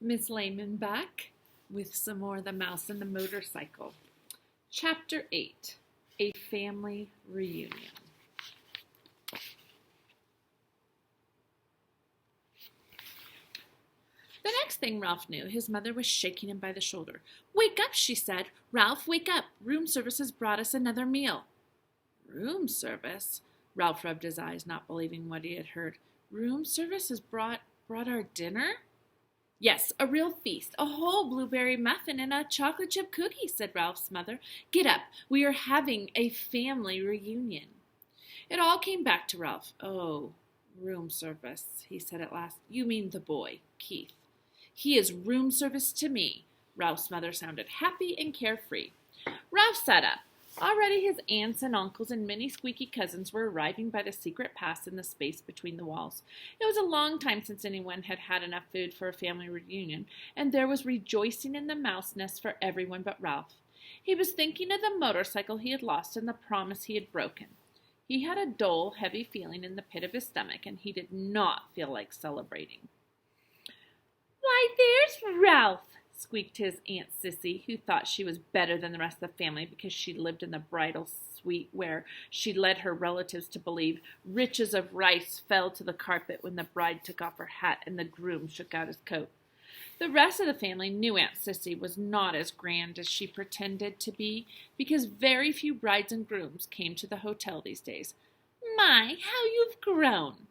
Miss Lehmann back with some more of The Mouse and the Motorcycle. Chapter 8, A Family Reunion. The next thing Ralph knew, his mother was shaking him by the shoulder. "Wake up," she said. "Ralph, wake up. Room service has brought us another meal." Room service? Ralph rubbed his eyes, not believing what he had heard. Room service has brought our dinner? "Yes, a real feast, a whole blueberry muffin and a chocolate chip cookie," said Ralph's mother. "Get up, we are having a family reunion." It all came back to Ralph. "Oh, room service," he said at last. "You mean the boy, Keith. He is room service to me." Ralph's mother sounded happy and carefree. Ralph sat up. Already his aunts and uncles and many squeaky cousins were arriving by the secret pass in the space between the walls. It was a long time since anyone had had enough food for a family reunion, and there was rejoicing in the mouse nest for everyone but Ralph. He was thinking of the motorcycle he had lost and the promise he had broken. He had a dull, heavy feeling in the pit of his stomach, and he did not feel like celebrating. "Why, there's Ralph!" squeaked his Aunt Sissy, who thought she was better than the rest of the family because she lived in the bridal suite where she led her relatives to believe riches of rice fell to the carpet when the bride took off her hat and the groom shook out his coat. The rest of the family knew Aunt Sissy was not as grand as she pretended to be because very few brides and grooms came to the hotel these days. "My, how you've grown!"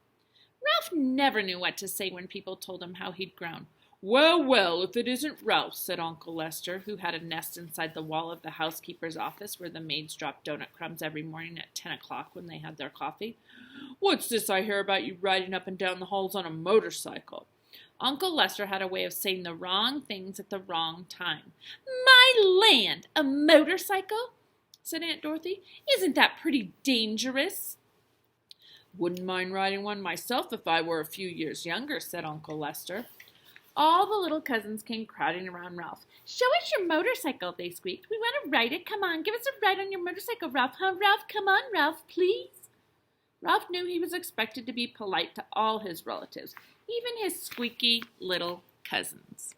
Ralph never knew what to say when people told him how he'd grown. "Well, well, if it isn't Ralph," said Uncle Lester, who had a nest inside the wall of the housekeeper's office where the maids dropped donut crumbs every morning at 10 o'clock when they had their coffee. "What's this I hear about you riding up and down the halls on a motorcycle?" Uncle Lester had a way of saying the wrong things at the wrong time. "My land, a motorcycle?" said Aunt Dorothy. "Isn't that pretty dangerous?" "Wouldn't mind riding one myself if I were a few years younger," said Uncle Lester. All the little cousins came crowding around Ralph. "Show us your motorcycle," they squeaked. "We want to ride it. Come on, give us a ride on your motorcycle, Ralph. Huh, Ralph? Come on, Ralph, please." Ralph knew he was expected to be polite to all his relatives, even his squeaky little cousins.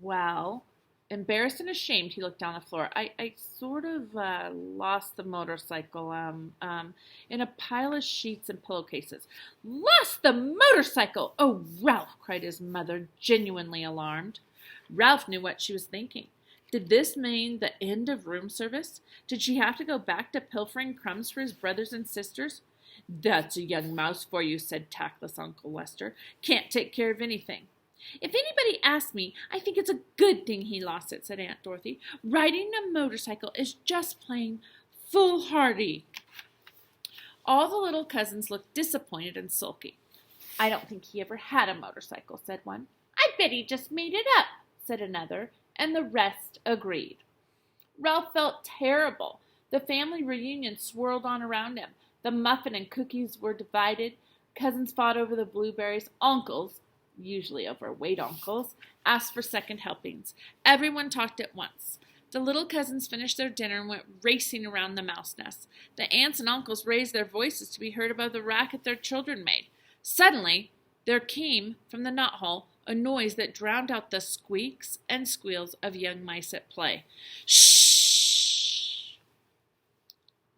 Well, embarrassed and ashamed, he looked down the floor. I sort of lost the motorcycle in a pile of sheets and pillowcases." "Lost the motorcycle! Oh, Ralph!" cried his mother, genuinely alarmed. Ralph knew what she was thinking. Did this mean the end of room service? Did she have to go back to pilfering crumbs for his brothers and sisters? "That's a young mouse for you," said tactless Uncle Lester. "Can't take care of anything." "If anybody asks me, I think it's a good thing he lost it," said Aunt Dorothy. "Riding a motorcycle is just plain foolhardy." All the little cousins looked disappointed and sulky. "I don't think he ever had a motorcycle," said one. "I bet he just made it up," said another, and the rest agreed. Ralph felt terrible. The family reunion swirled on around him. The muffin and cookies were divided. Cousins fought over the blueberries. Uncles, usually overweight uncles, asked for second helpings. Everyone talked at once. The little cousins finished their dinner and went racing around the mouse nest. The aunts and uncles raised their voices to be heard above the racket their children made. Suddenly, there came from the knot hole a noise that drowned out the squeaks and squeals of young mice at play. "Shh!"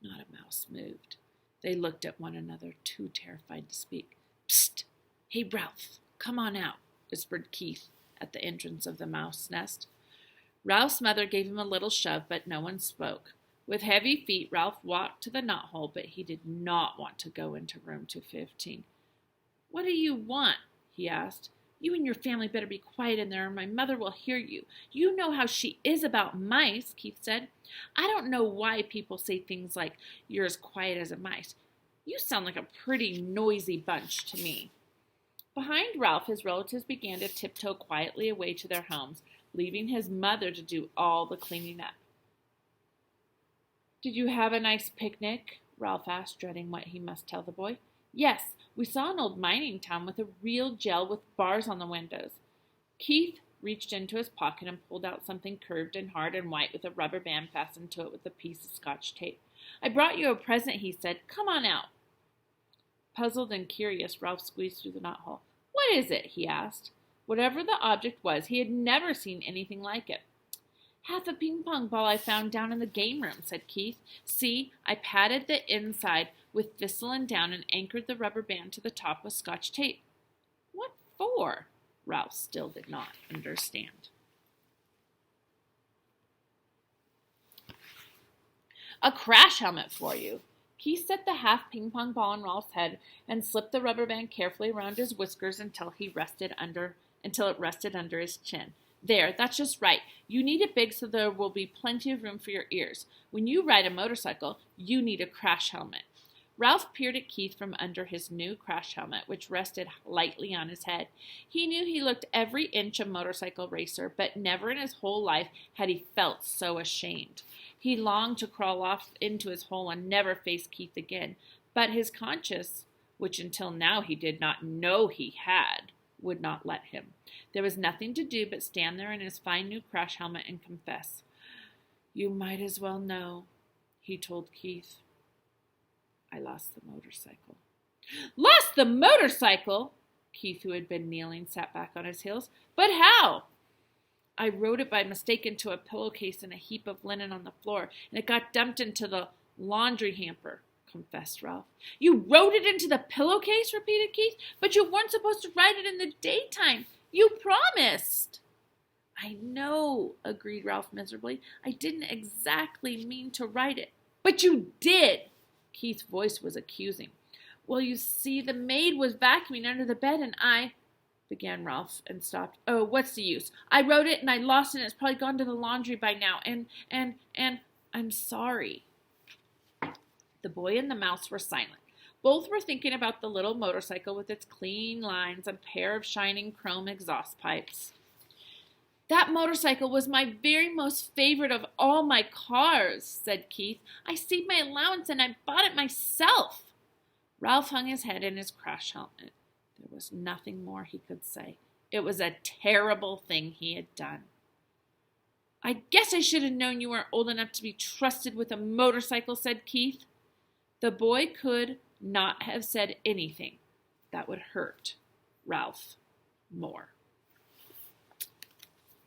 Not a mouse moved. They looked at one another, too terrified to speak. "Psst! Hey, Ralph! Come on out," whispered Keith at the entrance of the mouse nest. Ralph's mother gave him a little shove, but no one spoke. With heavy feet, Ralph walked to the knothole, but he did not want to go into room 215. "What do you want?" he asked. "You and your family better be quiet in there or my mother will hear you. You know how she is about mice," Keith said. "I don't know why people say things like, 'You're as quiet as a mouse.' You sound like a pretty noisy bunch to me." Behind Ralph, his relatives began to tiptoe quietly away to their homes, leaving his mother to do all the cleaning up. "Did you have a nice picnic?" Ralph asked, dreading what he must tell the boy. "Yes, we saw an old mining town with a real jail with bars on the windows." Keith reached into his pocket and pulled out something curved and hard and white with a rubber band fastened to it with a piece of Scotch tape. "I brought you a present," he said. "Come on out." Puzzled and curious, Ralph squeezed through the knothole. What is it? He asked. Whatever the object was, he had never seen anything like it. Half a ping-pong ball I found down in the game room, said Keith. See, I padded the inside with thistle and down and anchored the rubber band to the top with Scotch tape. What for? Ralph still did not understand. A crash helmet for you. Keith set the half ping-pong ball on Ralph's head and slipped the rubber band carefully around his whiskers until it rested under his chin. There, that's just right. You need it big so there will be plenty of room for your ears. When you ride a motorcycle, you need a crash helmet. Ralph peered at Keith from under his new crash helmet, which rested lightly on his head. He knew he looked every inch a motorcycle racer, but never in his whole life had he felt so ashamed. He longed to crawl off into his hole and never face Keith again, but his conscience, which until now he did not know he had, would not let him. There was nothing to do but stand there in his fine new crash helmet and confess. You might as well know, he told Keith. I lost the motorcycle. Lost the motorcycle? Keith, who had been kneeling, sat back on his heels. But how? I rode it by mistake into a pillowcase in a heap of linen on the floor, and it got dumped into the laundry hamper, confessed Ralph. You rode it into the pillowcase? Repeated Keith. But you weren't supposed to ride it in the daytime. You promised. I know, agreed Ralph miserably. I didn't exactly mean to ride it. But you did. Keith's voice was accusing. Well, you see, the maid was vacuuming under the bed and I, began Ralph and stopped. Oh, what's the use? I wrote it and I lost it and it's probably gone to the laundry by now and I'm sorry. The boy and the mouse were silent. Both were thinking about the little motorcycle with its clean lines and pair of shining chrome exhaust pipes. That motorcycle was my very most favorite of all my cars, said Keith. I saved my allowance and I bought it myself. Ralph hung his head in his crash helmet. There was nothing more he could say. It was a terrible thing he had done. I guess I should have known you weren't old enough to be trusted with a motorcycle, said Keith. The boy could not have said anything that would hurt Ralph more.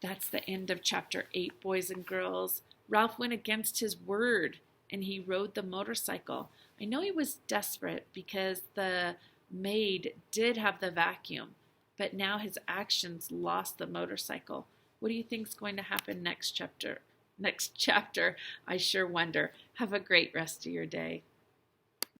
That's the end of chapter 8, boys and girls. Ralph went against his word, and he rode the motorcycle. I know he was desperate because the maid did have the vacuum, but now his actions lost the motorcycle. What do you think is going to happen next chapter? I sure wonder. Have a great rest of your day.